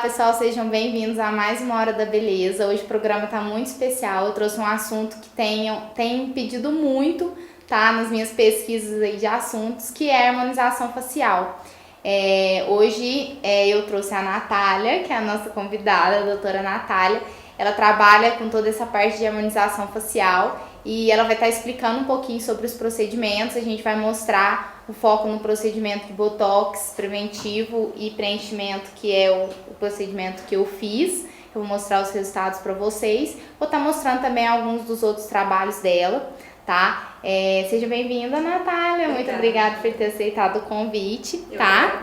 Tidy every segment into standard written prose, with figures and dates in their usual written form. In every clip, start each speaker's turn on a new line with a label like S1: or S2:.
S1: pessoal, sejam bem-vindos a mais uma Hora da Beleza. Hoje o programa está muito especial. Eu trouxe um assunto que tem pedido muito, tá, nas minhas pesquisas aí de assuntos, que é a harmonização facial. Hoje eu trouxe a Natália, que é a nossa convidada, a doutora Natália. Ela trabalha com toda essa parte de harmonização facial e ela vai estar explicando um pouquinho sobre os procedimentos. A gente vai mostrar o foco no procedimento de botox preventivo e preenchimento, que é o procedimento que eu fiz. Eu vou mostrar os resultados para vocês. Vou estar mostrando também alguns dos outros trabalhos dela, tá? Seja bem-vinda, Natália. Muito obrigada por ter aceitado o convite, tá?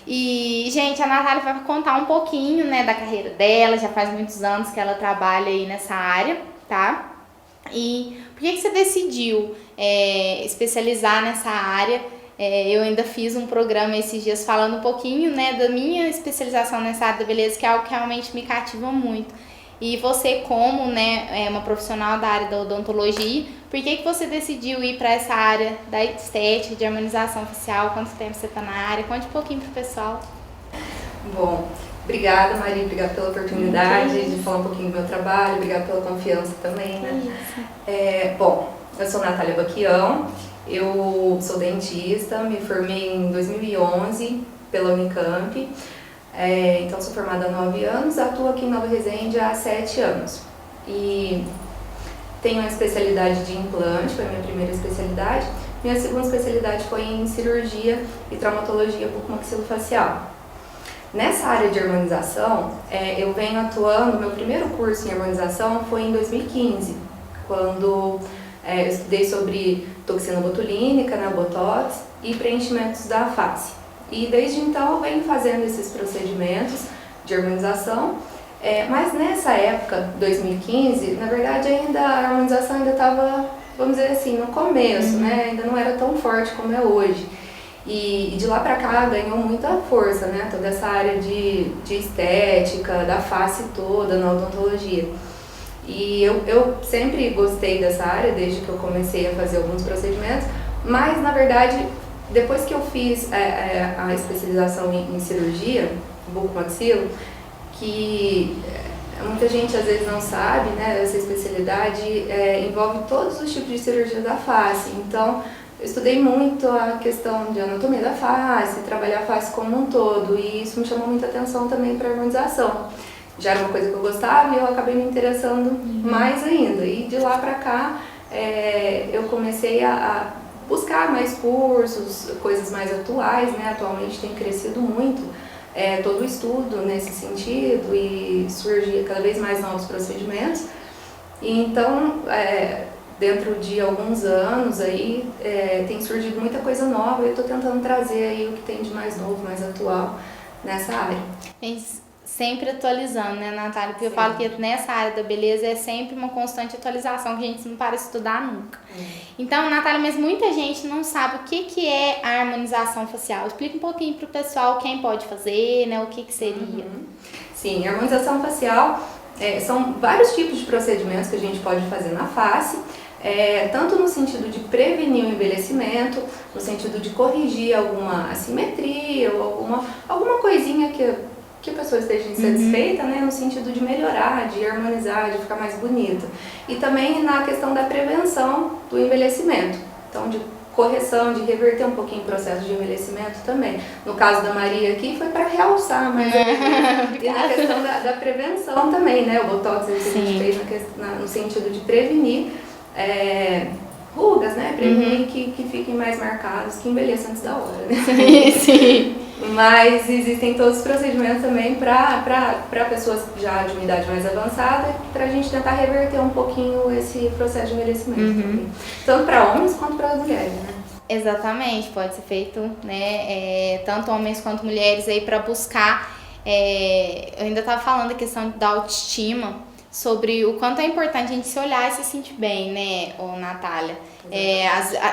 S1: E, gente, a Natália vai contar um pouquinho, né, da carreira dela. Já faz muitos anos que ela trabalha aí nessa área, tá? E por que você decidiu especializar nessa área? Eu ainda fiz um programa esses dias falando um pouquinho, né, da minha especialização nessa área da beleza, que é algo que realmente me cativa muito. E você, como, né, uma profissional da área da odontologia, por que você decidiu ir para essa área da estética, de harmonização facial? Quanto tempo você está na área? Conte um pouquinho pro pessoal.
S2: Bom, obrigada, Maria, obrigada pela oportunidade de falar um pouquinho do meu trabalho, obrigada pela confiança também, né? Bom, eu sou Natália Baquião, eu sou dentista, me formei em 2011 pela Unicamp. Então sou formada há 9 anos, atuo aqui em Nova Resende há 7 anos. E tenho a especialidade de implante, foi a minha primeira especialidade. Minha segunda especialidade foi em cirurgia e traumatologia bucomaxilofacial. Nessa área de harmonização, eu venho atuando, meu primeiro curso em harmonização foi em 2015, quando eu estudei sobre toxina botulínica, né, botox, e preenchimentos da face. E desde então eu venho fazendo esses procedimentos de harmonização, mas nessa época, 2015, na verdade ainda a harmonização ainda estava, vamos dizer assim, no começo, né? Ainda não era tão forte como é hoje. E de lá pra cá ganhou muita força, né? Toda essa área de estética, da face toda, na odontologia. E eu sempre gostei dessa área, desde que eu comecei a fazer alguns procedimentos, mas na verdade, depois que eu fiz a especialização em cirurgia, bucomaxilo, que muita gente às vezes não sabe, né, essa especialidade envolve todos os tipos de cirurgia da face. Então, eu estudei muito a questão de anatomia da face, trabalhar a face como um todo, e isso me chamou muita atenção também para a harmonização. Já era uma coisa que eu gostava e eu acabei me interessando mais ainda. E de lá para cá, eu comecei a buscar mais cursos, coisas mais atuais, né? Atualmente tem crescido muito todo o estudo nesse sentido e surgem cada vez mais novos procedimentos. E então, dentro de alguns anos aí, tem surgido muita coisa nova e eu estou tentando trazer aí o que tem de mais novo, mais atual nessa área.
S1: Sempre atualizando, né, Natália? Porque eu falo que nessa área da beleza é sempre uma constante atualização, que a gente não para de estudar nunca. Então, Natália, mas muita gente não sabe o que é a harmonização facial. Explica um pouquinho pro pessoal quem pode fazer, né, o que seria.
S2: Sim, a harmonização facial são vários tipos de procedimentos que a gente pode fazer na face, tanto no sentido de prevenir o envelhecimento, no sentido de corrigir alguma assimetria ou alguma coisinha que a pessoa esteja insatisfeita, né, no sentido de melhorar, de harmonizar, de ficar mais bonita. E também na questão da prevenção do envelhecimento, então de correção, de reverter um pouquinho o processo de envelhecimento também. No caso da Maria aqui foi para realçar, mas e na questão da prevenção também, né, o botox que a gente fez no sentido de prevenir rugas, né, prevenir que fiquem mais marcados, que envelheçam antes da hora, né?
S1: Sim.
S2: Mas existem todos os procedimentos também para pessoas já de uma idade mais avançada, para a gente tentar reverter um pouquinho esse processo de envelhecimento também. Tanto para homens quanto para mulheres, né?
S1: Exatamente, pode ser feito, né, tanto homens quanto mulheres aí para buscar. Eu ainda estava falando da questão da autoestima, sobre o quanto é importante a gente se olhar e se sentir bem, né, Natália?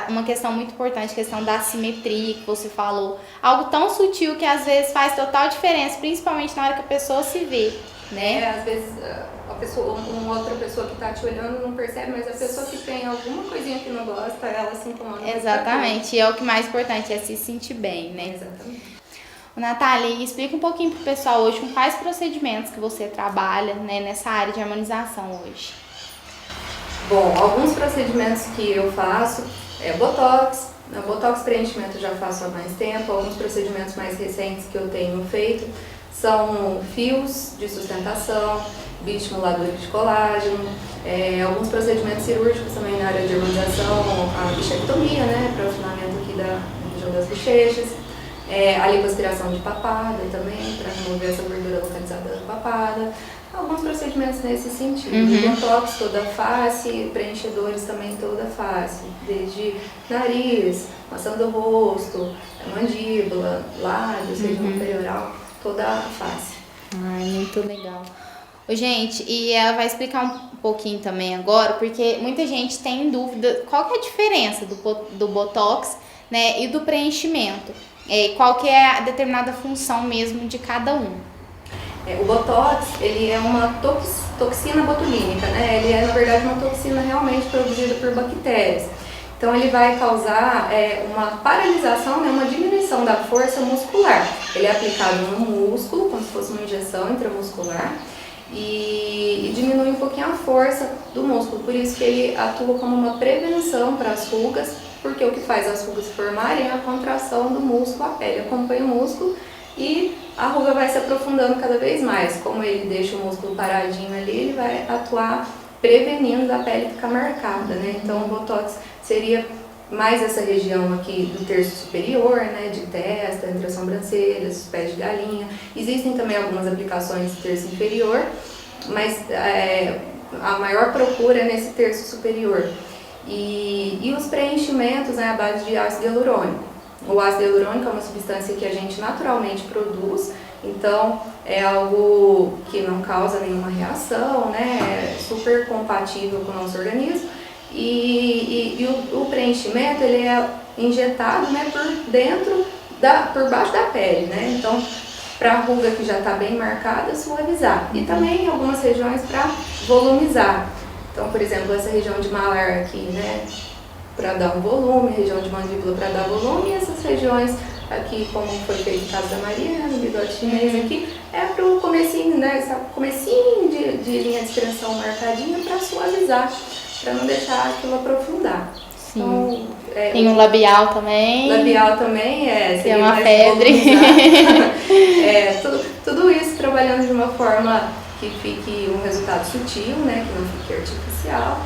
S1: Uma questão muito importante, a questão da assimetria que você falou. Algo tão sutil que às vezes faz total diferença, principalmente na hora que a pessoa se vê, né?
S2: Às vezes uma outra pessoa que está te olhando não percebe, mas a pessoa que tem alguma coisinha que não gosta, ela se incomoda.
S1: Exatamente, e é o que mais importante, é se sentir bem, né?
S2: Exatamente.
S1: Natália, explica um pouquinho pro pessoal hoje com quais procedimentos que você trabalha, né, nessa área de harmonização hoje.
S2: Bom, alguns procedimentos que eu faço é Botox. Botox preenchimento eu já faço há mais tempo. Alguns procedimentos mais recentes que eu tenho feito são fios de sustentação, bioestimuladores de colágeno, alguns procedimentos cirúrgicos também na área de harmonização, a bichectomia, né, para o afinamento aqui da região das bochechas, a lipoaspiração de papada também, para remover essa gordura localizada da papada. Alguns procedimentos nesse sentido. Botox toda a face, preenchedores também toda a face, desde nariz, maçã do rosto, mandíbula, lábios, região perioral, toda a face.
S1: Ai, muito legal. Gente, e ela vai explicar um pouquinho também agora, porque muita gente tem dúvida qual que é a diferença do Botox, né, e do preenchimento. Qual que é a determinada função mesmo de cada um.
S2: O Botox, ele é uma toxina botulínica, né? Ele é, na verdade, uma toxina realmente produzida por bactérias. Então, ele vai causar uma paralisação, né? Uma diminuição da força muscular. Ele é aplicado no músculo, como se fosse uma injeção intramuscular, e diminui um pouquinho a força do músculo. Por isso que ele atua como uma prevenção para as rugas, porque o que faz as rugas se formarem é a contração do músculo, a pele acompanha o músculo, e a ruga vai se aprofundando cada vez mais. Como ele deixa o músculo paradinho ali, ele vai atuar prevenindo a pele ficar marcada, né? Então o Botox seria mais essa região aqui do terço superior, né? De testa, entre as sobrancelhas, os pés de galinha. Existem também algumas aplicações do terço inferior, mas a maior procura é nesse terço superior. E os preenchimentos, né, à base de ácido hialurônico. O ácido hialurônico é uma substância que a gente naturalmente produz, então é algo que não causa nenhuma reação, né? É super compatível com o nosso organismo. E o preenchimento, ele é injetado, né, por baixo da pele, né? Então, para a ruga que já está bem marcada, suavizar. E também em algumas regiões para volumizar. Então, por exemplo, essa região de malar aqui, né, para dar um volume, região de mandíbula para dar volume, e essas regiões aqui, como foi feito no caso da Maria, né, no bigode chinês aqui, é para o comecinho, né, esse comecinho de linha de expressão marcadinha para suavizar, para não deixar aquilo aprofundar.
S1: Sim.
S2: Então,
S1: tem o labial também.
S2: Labial também
S1: é uma febre.
S2: Tudo isso trabalhando de uma forma que fique um resultado sutil, né, que não fique artificial.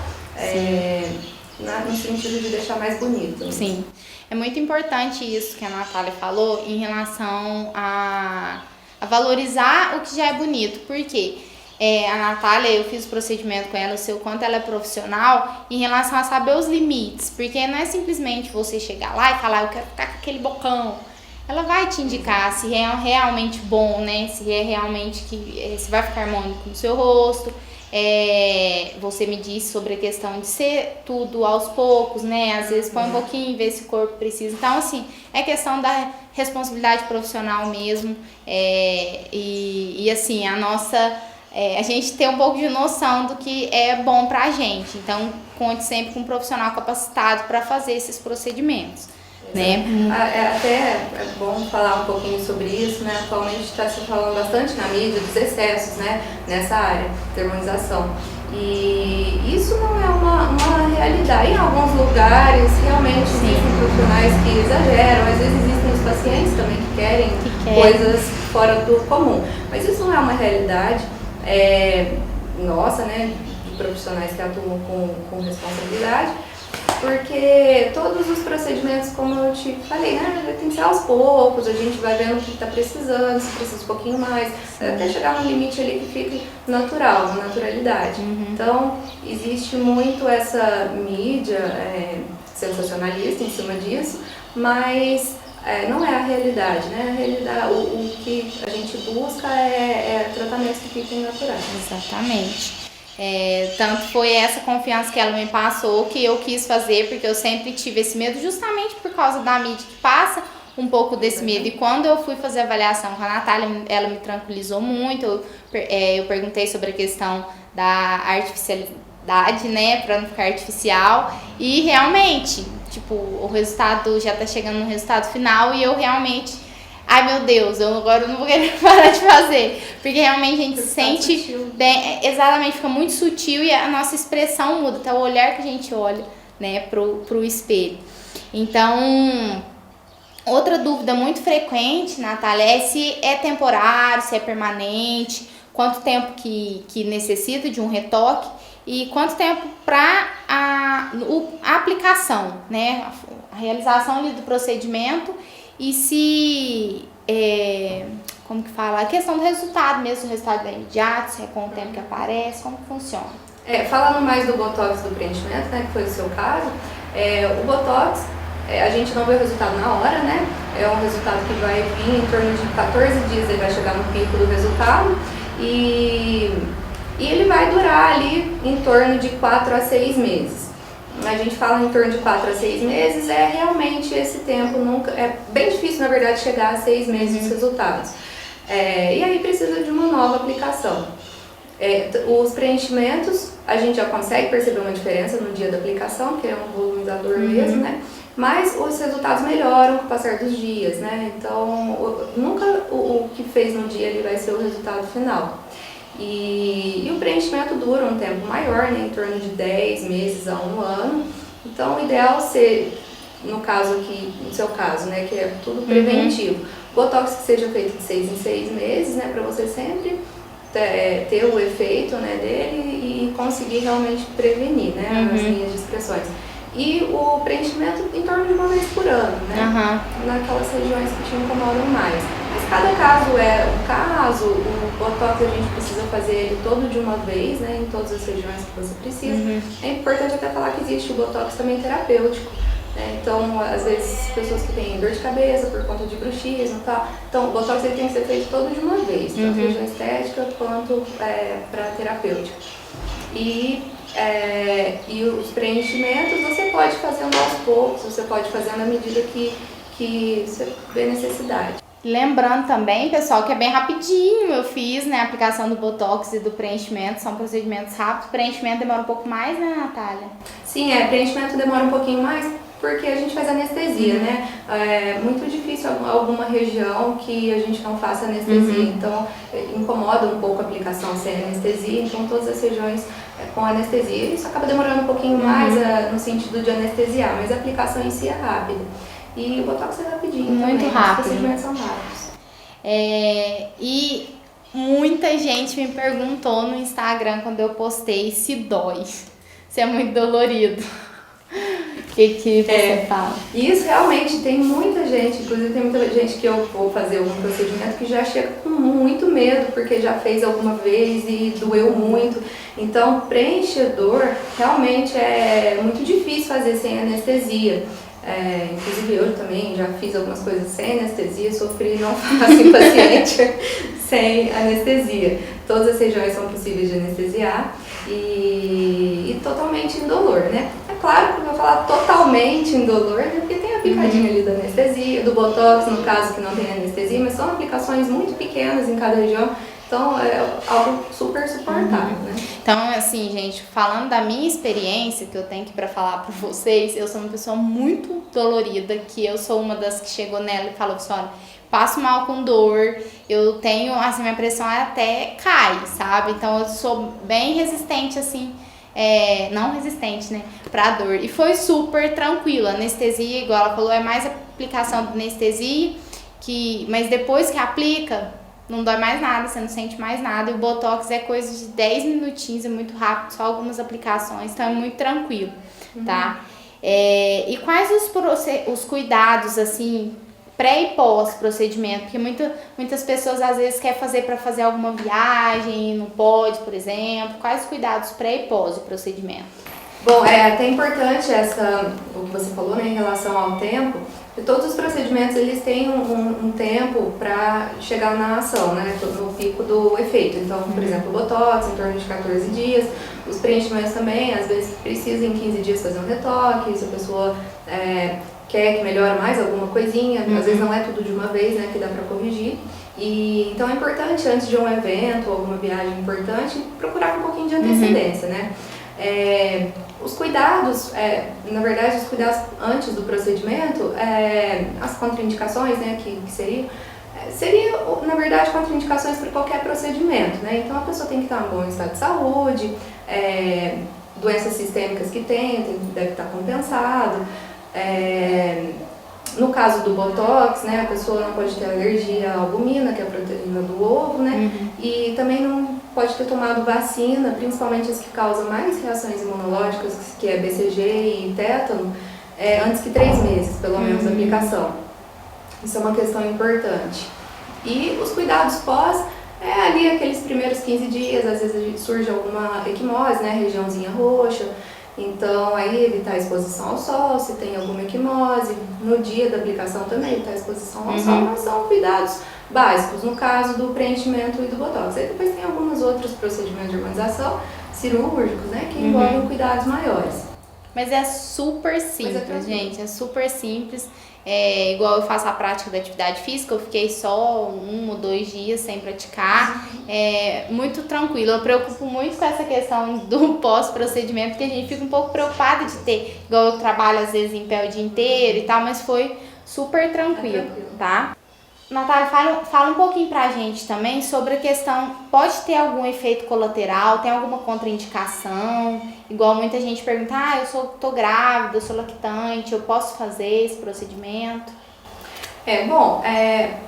S2: No sentido de deixar mais bonito. Né?
S1: Sim. É muito importante isso que a Natália falou em relação a valorizar o que já é bonito. Porque a Natália, eu fiz o procedimento com ela, eu sei o quanto ela é profissional em relação a saber os limites. Porque não é simplesmente você chegar lá e falar, eu quero ficar com aquele bocão. Ela vai te indicar se é realmente bom, né? Se é realmente se vai ficar harmônico no seu rosto. Você me disse sobre a questão de ser tudo aos poucos, né? Às vezes põe um pouquinho e vê se o corpo precisa. Então, assim, é questão da responsabilidade profissional mesmo. Assim, a gente tem um pouco de noção do que é bom pra gente. Então, conte sempre com um profissional capacitado para fazer esses procedimentos. Né?
S2: Até é bom falar um pouquinho sobre isso, né? Atualmente está se falando bastante na mídia dos excessos, né? Nessa área de harmonização. E isso não é uma realidade. Em alguns lugares, realmente, existem profissionais que exageram. Às vezes existem os pacientes também que querem coisas fora do comum. Mas isso não é uma realidade nossa, né? De profissionais que atuam com responsabilidade. Porque todos os procedimentos, como eu te falei, né, tem que ser aos poucos, a gente vai vendo o que está precisando, se precisa um pouquinho mais, até chegar no limite ali que fique natural, uma naturalidade. Então, existe muito essa mídia sensacionalista em cima disso, mas não é a realidade, né? A realidade, o que a gente busca é tratamentos que fiquem naturais.
S1: Exatamente. Tanto foi essa confiança que ela me passou que eu quis fazer, porque eu sempre tive esse medo justamente por causa da mídia que passa um pouco desse medo. E quando eu fui fazer a avaliação com a Natália, ela me tranquilizou muito. Eu perguntei sobre a questão da artificialidade, né, para não ficar artificial, e realmente, tipo, o resultado já tá chegando no resultado final e eu realmente ai meu Deus, agora eu não vou querer parar de fazer. Porque realmente a gente sente bem, exatamente, fica muito sutil e a nossa expressão muda, até o olhar que a gente olha, né, pro espelho. Então, outra dúvida muito frequente, Natália, é se é temporário, se é permanente, quanto tempo que necessita de um retoque e quanto tempo para a aplicação, né, a realização ali do procedimento e se, como que fala, a questão do resultado mesmo, o resultado é imediato, se é com o tempo que aparece, como que funciona?
S2: Falando mais do Botox do preenchimento, né, que foi o seu caso, o Botox, a gente não vê o resultado na hora, né? É um resultado que vai vir em torno de 14 dias, ele vai chegar no pico do resultado e ele vai durar ali em torno de 4 a 6 meses. A gente fala em torno de 4 a 6 meses, realmente esse tempo nunca, é bem difícil na verdade chegar a 6 meses os resultados. E aí precisa de uma nova aplicação. Os preenchimentos, a gente já consegue perceber uma diferença no dia da aplicação, que é um volumizador mesmo, né? Mas os resultados melhoram com o passar dos dias, né? Então, nunca o que fez no dia ele vai ser o resultado final. E o preenchimento dura um tempo maior, né? Em torno de 10 meses a 1 ano. Então, o ideal ser, no seu caso, né? Que é tudo preventivo. Botox que seja feito de 6 em 6 meses, né? Para você sempre ter o efeito, né, dele e conseguir realmente prevenir, né? As linhas de expressões. E o preenchimento em torno de uma vez por ano, né? Naquelas regiões que te incomodam mais. Mas cada caso é um caso, o Botox a gente precisa fazer ele todo de uma vez, né? Em todas as regiões que você precisa. É importante até falar que existe o Botox também terapêutico. Então, às vezes, pessoas que têm dor de cabeça por conta de bruxismo e tal. Então, o Botox ele tem que ser feito todo de uma vez, tanto região estética quanto para terapêutica. E os preenchimentos você pode fazendo aos poucos, você pode fazendo à medida que você vê necessidade.
S1: Lembrando também, pessoal, que é bem rapidinho. Eu fiz, né, a aplicação do Botox e do preenchimento, são procedimentos rápidos. Preenchimento demora um pouco mais, né, Natália?
S2: Sim, preenchimento demora um pouquinho mais, porque a gente faz anestesia, né? É muito difícil alguma região que a gente não faça anestesia, então incomoda um pouco a aplicação sem anestesia, então todas as regiões com anestesia, isso acaba demorando um pouquinho mais no sentido de anestesiar, mas a aplicação em si é rápida. E o Botox é rapidinho
S1: muito
S2: também,
S1: rápido.
S2: Os procedimentos são rápidos.
S1: E muita gente me perguntou no Instagram quando eu postei se dói, se é muito dolorido. O que você fala?
S2: Isso realmente tem muita gente, inclusive tem muita gente que eu vou fazer algum procedimento que já chega com muito medo porque já fez alguma vez e doeu muito. Então, preenchedor realmente é muito difícil fazer sem anestesia. Inclusive eu também já fiz algumas coisas sem anestesia, sofri não faço paciente sem anestesia. Todas as regiões são possíveis de anestesiar e totalmente indolor, né? É claro que eu vou falar totalmente indolor, né? Porque tem a picadinha ali da anestesia, do Botox, no caso que não tem anestesia, mas são aplicações muito pequenas em cada região. Então, é algo super suportável, né?
S1: Então, assim, gente, falando da minha experiência, que eu tenho aqui pra falar pra vocês, eu sou uma pessoa muito dolorida, que eu sou uma das que chegou nela e falou assim, olha, passo mal com dor, eu tenho, assim, minha pressão até cai, sabe? Então, eu sou bem resistente, assim, não resistente, né, pra dor. E foi super tranquilo, anestesia, igual ela falou, é mais aplicação de anestesia, mas depois que aplica, não dói mais nada, você não sente mais nada. E o Botox é coisa de 10 minutinhos, é muito rápido, só algumas aplicações, então é muito tranquilo, tá? E quais os cuidados, assim, pré e pós procedimento? Porque muitas pessoas às vezes querem fazer para fazer alguma viagem, não pode, por exemplo. Quais os cuidados pré e pós do procedimento?
S2: Bom, é até importante o que você falou, né, em relação ao tempo. Todos os procedimentos eles têm um tempo para chegar na ação, né, no pico do efeito. Então, por exemplo, o Botox em torno de 14 dias, os preenchimentos também, às vezes precisa em 15 dias fazer um retoque, se a pessoa quer que melhore mais alguma coisinha, às vezes não é tudo de uma vez, né, que dá para corrigir. Então é importante, antes de um evento ou alguma viagem importante, procurar um pouquinho de antecedência, né. Os cuidados, na verdade, os cuidados antes do procedimento, as contraindicações, né, que seriam, seria, na verdade, contraindicações para qualquer procedimento, né? Então a pessoa tem que estar em bom estado de saúde, doenças sistêmicas que deve estar compensado. No caso do Botox, né, a pessoa não pode ter alergia à albumina, que é a proteína do ovo, né? E também não pode ter tomado vacina, principalmente as que causam mais reações imunológicas, que é BCG e tétano, antes que 3 meses, pelo menos, da aplicação. Isso é uma questão importante. E os cuidados pós, ali aqueles primeiros 15 dias, às vezes surge alguma equimose, né, regiãozinha roxa. Então, aí evitar a exposição ao sol, se tem alguma equimose. No dia da aplicação também evitar a exposição ao sol, mas são cuidados básicos, no caso do preenchimento e do Botox. Aí depois tem alguns outros procedimentos de harmonização cirúrgicos, né, que envolvem cuidados maiores.
S1: Mas é super simples, gente, é super simples. Igual eu faço a prática da atividade física, eu fiquei só 1 ou 2 dias sem praticar, muito tranquilo. Eu preocupo muito com essa questão do pós-procedimento, porque a gente fica um pouco preocupada de ter, igual eu trabalho às vezes em pé o dia inteiro e tal, mas foi super tranquilo, tá? Natália, fala um pouquinho pra gente também sobre a questão, pode ter algum efeito colateral, tem alguma contraindicação? Igual muita gente pergunta, tô grávida, eu sou lactante, eu posso fazer esse procedimento?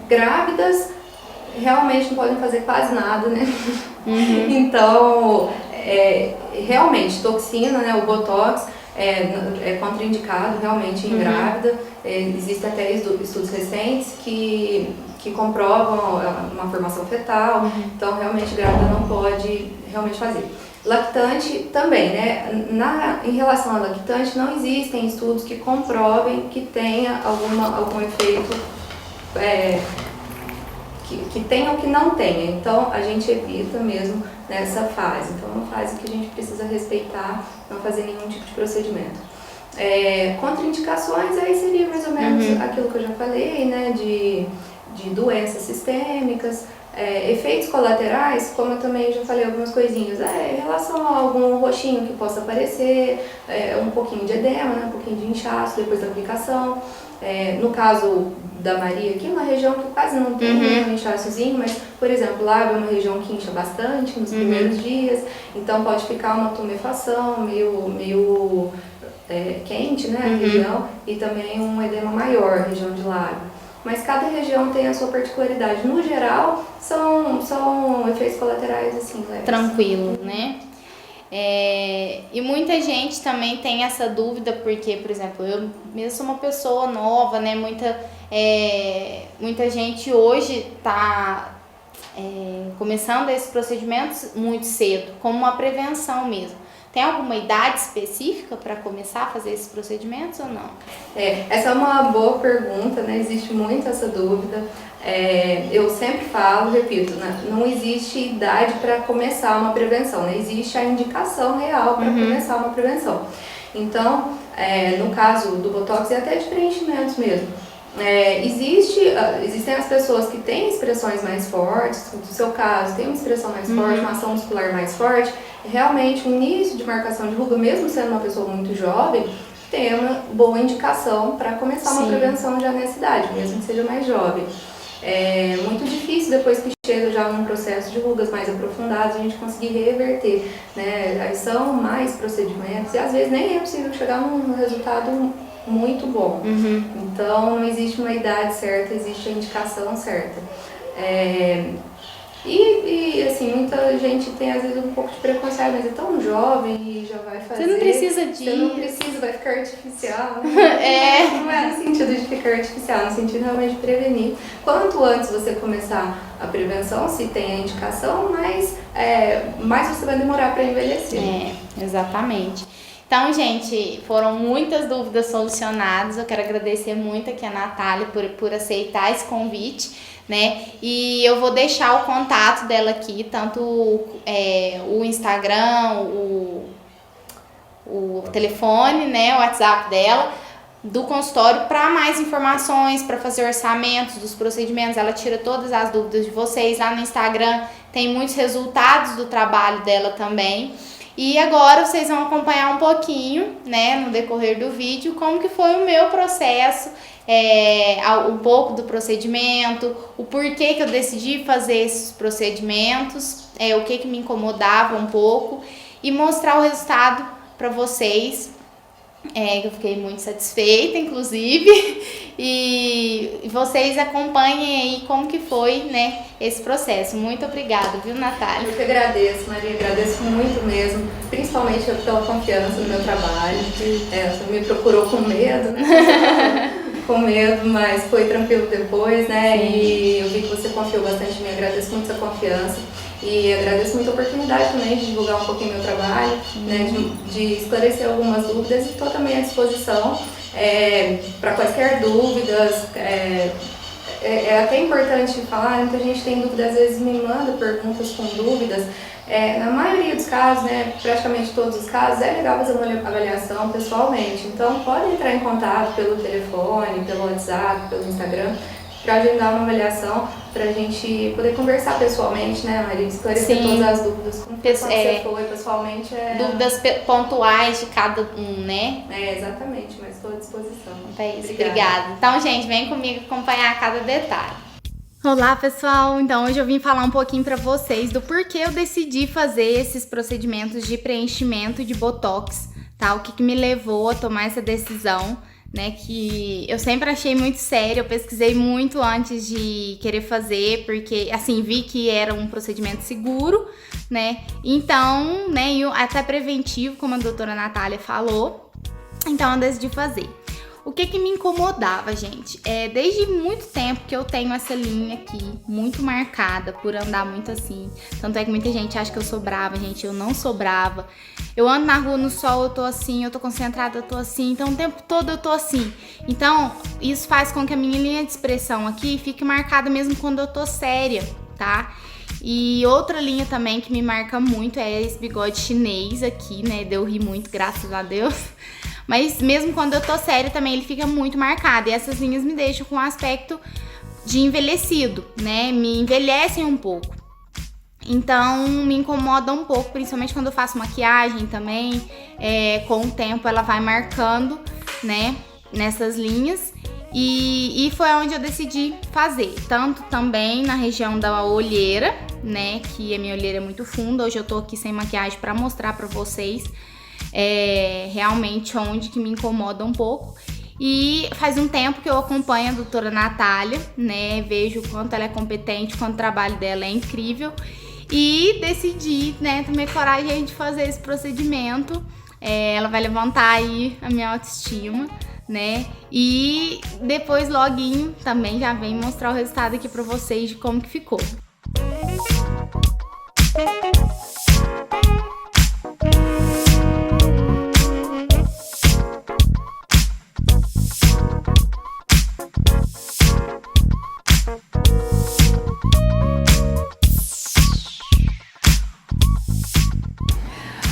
S2: Grávidas realmente não podem fazer quase nada, né? Então, realmente, toxina, né, o Botox, é contraindicado realmente em grávida. Existem até estudos recentes que comprovam uma formação fetal. Então, realmente, grávida não pode realmente fazer. Lactante também, né? Em relação a lactante, não existem estudos que comprovem que tenha algum efeito, que tenha ou que não tenha. Então, a gente evita mesmo nessa fase. Então, é uma fase que a gente precisa respeitar, não fazer nenhum tipo de procedimento. Contraindicações, aí seria mais ou menos aquilo que eu já falei, né? De doenças sistêmicas. Efeitos colaterais, como eu também já falei algumas coisinhas, em relação a algum roxinho que possa aparecer, um pouquinho de edema, né, um pouquinho de inchaço depois da aplicação. No caso da Maria aqui, uma região que quase não tem um inchaçozinho, mas, por exemplo, lábio é uma região que incha bastante nos primeiros dias, então pode ficar uma tumefação meio quente, né, a região, e também um edema maior, região de lábio. Mas cada região tem a sua particularidade. No geral, são efeitos colaterais assim, leves.
S1: Tranquilo, né? E muita gente também tem essa dúvida, porque, por exemplo, eu mesmo sou uma pessoa nova, né? Muita gente hoje tá começando esses procedimentos muito cedo, como uma prevenção mesmo. Tem alguma idade específica para começar a fazer esses procedimentos ou não?
S2: Essa é uma boa pergunta, né? Existe muito essa dúvida. Eu sempre falo, repito, né? Não existe idade para começar uma prevenção, né? Existe a indicação real para começar uma prevenção. Então, no caso do Botox e até de preenchimentos mesmo, existem as pessoas que têm expressões mais fortes, no seu caso, tem uma expressão mais forte, uma ação muscular mais forte, realmente o início de marcação de ruga, mesmo sendo uma pessoa muito jovem, tem uma boa indicação para começar uma prevenção já nessa idade, mesmo que seja mais jovem. É muito difícil depois que chega já num processo de rugas mais aprofundados a gente conseguir reverter, né? Aí são mais procedimentos e às vezes nem é possível chegar num resultado muito bom. Então não existe uma idade certa, existe a indicação certa. E assim, muita gente tem às vezes um pouco de preconceito, mas é tão jovem e já vai fazer.
S1: Você não precisa disso.
S2: Você não precisa, vai ficar artificial. Né? Não é no sentido de ficar artificial, no sentido realmente de prevenir. Quanto antes você começar a prevenção, se tem a indicação, mais você vai demorar para envelhecer.
S1: Exatamente. Então, gente, foram muitas dúvidas solucionadas. Eu quero agradecer muito aqui a Natália por aceitar esse convite, né? E eu vou deixar o contato dela aqui, tanto o Instagram, o telefone, né? O WhatsApp dela, do consultório, para mais informações, para fazer orçamentos dos procedimentos. Ela tira todas as dúvidas de vocês. Lá no Instagram tem muitos resultados do trabalho dela também. E agora vocês vão acompanhar um pouquinho, né, no decorrer do vídeo, como que foi o meu processo, um pouco do procedimento, o porquê que eu decidi fazer esses procedimentos, o que me incomodava um pouco e mostrar o resultado para vocês. Que eu fiquei muito satisfeita, inclusive, e vocês acompanhem aí como que foi, né, esse processo. Muito obrigada, viu, Natália?
S2: Eu que agradeço, Maria, agradeço muito mesmo, principalmente pela confiança no meu trabalho. Você me procurou com medo, né? Com medo, mas foi tranquilo depois, né? Sim. E eu vi que você confiou bastante em mim, agradeço muito essa confiança. E agradeço muito a oportunidade também de divulgar um pouquinho meu trabalho, né, de esclarecer algumas dúvidas e estou também à disposição para quaisquer dúvidas. É até importante falar, muita gente tem dúvidas, às vezes me manda perguntas com dúvidas. Na maioria dos casos, né, praticamente todos os casos, é legal fazer uma avaliação pessoalmente. Então pode entrar em contato pelo telefone, pelo WhatsApp, pelo Instagram, para agendar uma avaliação, para a gente poder conversar pessoalmente, né, Maria? Esclarecer
S1: Sim.
S2: Todas as dúvidas. Como você foi pessoalmente.
S1: Dúvidas pontuais de cada um, né?
S2: Exatamente, mas estou à disposição.
S1: É isso, obrigada. Então, gente, vem comigo acompanhar cada detalhe. Olá, pessoal! Então, hoje eu vim falar um pouquinho para vocês do porquê eu decidi fazer esses procedimentos de preenchimento de Botox, tá? O que me levou a tomar essa decisão, né, que eu sempre achei muito sério, eu pesquisei muito antes de querer fazer, porque, assim, vi que era um procedimento seguro, né, então, né, e até preventivo, como a doutora Natália falou, então eu decidi fazer. O que me incomodava, gente? Desde muito tempo que eu tenho essa linha aqui, muito marcada, por andar muito assim. Tanto é que muita gente acha que eu sou brava, gente, eu não sou brava. Eu ando na rua no sol, eu tô assim, eu tô concentrada, eu tô assim. Então, o tempo todo eu tô assim. Então, isso faz com que a minha linha de expressão aqui fique marcada mesmo quando eu tô séria, tá? E outra linha também que me marca muito é esse bigode chinês aqui, né? Deu rir muito, graças a Deus. Mas mesmo quando eu tô séria também ele fica muito marcado. E essas linhas me deixam com um aspecto de envelhecido, né? Me envelhecem um pouco. Então me incomoda um pouco, principalmente quando eu faço maquiagem também. Com o tempo ela vai marcando, né? Nessas linhas. E foi onde eu decidi fazer. Tanto também na região da olheira, né? Que a minha olheira é muito funda. Hoje eu tô aqui sem maquiagem pra mostrar pra vocês. Realmente onde que me incomoda um pouco. E faz um tempo que eu acompanho a doutora Natália, né? Vejo o quanto ela é competente, o quanto o trabalho dela é incrível. E decidi, né, tomei coragem de fazer esse procedimento. Ela vai levantar aí a minha autoestima, né? E depois, loguinho, também já vem mostrar o resultado aqui pra vocês de como que ficou.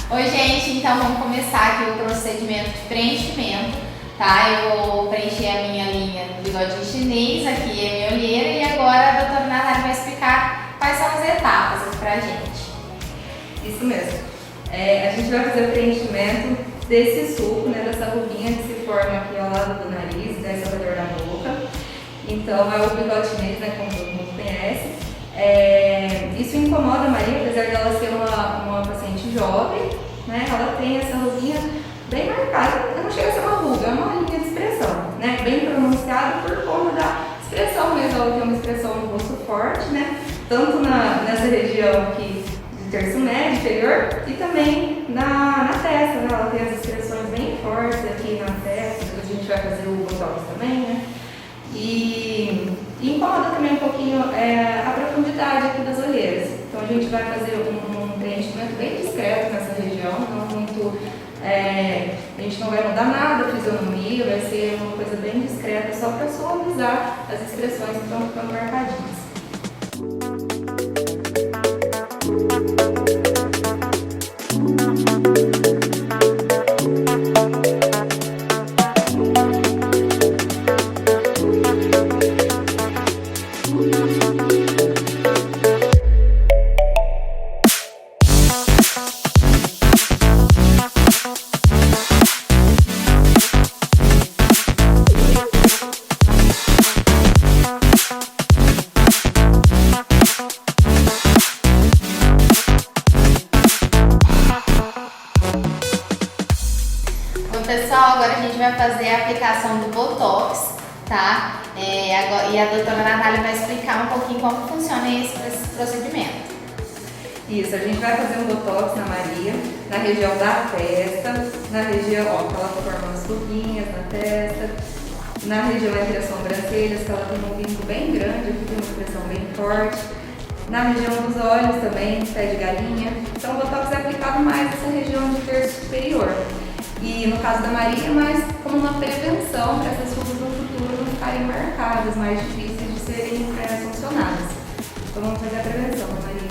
S1: Oi, gente, então vamos começar aqui o procedimento de preenchimento, tá? Eu vou preencher a minha linha do bigodinho chinês, aqui é a minha olheira, e agora a doutora Natália vai explicar quais são as etapas aqui pra gente.
S2: Isso mesmo. A gente vai fazer o preenchimento desse sulco, né, dessa ruguinha que se forma aqui ao lado do nariz, dessa redor da boca. Então é o bigode chinês, né, como todo mundo conhece. Isso incomoda a Maria, apesar dela ser uma paciente jovem, né? Ela tem essa ruguinha bem marcada, não chega a ser uma ruga, é uma linha de expressão, né? Bem pronunciada por conta da expressão mesmo. Ela tem uma expressão no rosto forte, né? Tanto nessa região aqui de terço médio, inferior, e também na testa, né? Ela tem as expressões bem fortes aqui na testa, a gente vai fazer o botox também, né? E incomoda também um pouquinho a profundidade aqui das olheiras. Então a gente vai fazer um preenchimento bem discreto nessa região, não muito. A gente não vai mudar nada a fisionomia, vai ser uma coisa bem discreta, só para suavizar as expressões que estão ficando marcadinhas.
S1: pessoal, agora a gente vai fazer a aplicação do Botox, tá? E a doutora Natália vai explicar um pouquinho como funciona esse procedimento.
S2: Isso, a gente vai fazer um Botox na Maria, na região da testa, na região, ó, que ela forma umas ruguinhas na testa, na região entre as sobrancelhas, que ela tem um vínculo bem grande, aqui tem uma expressão bem forte, na região dos olhos também, pé de galinha. Então o Botox é aplicado mais nessa região de terço superior. E no caso da Maria, mais como uma prevenção para essas rugas no futuro não ficarem marcadas, mais difíceis de serem solucionadas. Então vamos fazer a prevenção, né, Maria?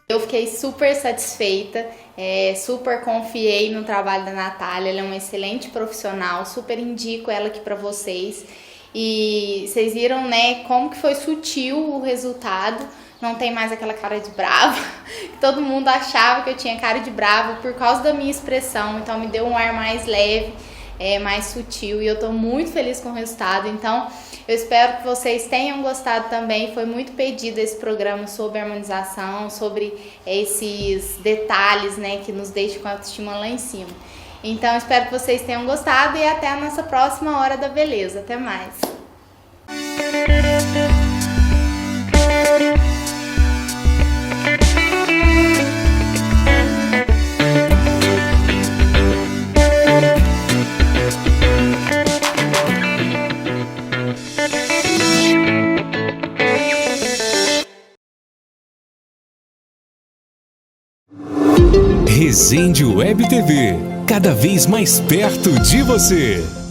S1: Eu fiquei super satisfeita, super confiei no trabalho da Natália, ela é uma excelente profissional, super indico ela aqui para vocês. E vocês viram, né, como que foi sutil o resultado, não tem mais aquela cara de brava, todo mundo achava que eu tinha cara de brava por causa da minha expressão, então me deu um ar mais leve, mais sutil, e eu tô muito feliz com o resultado. Então eu espero que vocês tenham gostado também. Foi muito pedido esse programa sobre harmonização, sobre esses detalhes, né, que nos deixam com a autoestima lá em cima. Então espero que vocês tenham gostado e até a nossa próxima Hora da Beleza. Até mais!
S3: Resende Web TV, cada vez mais perto de você.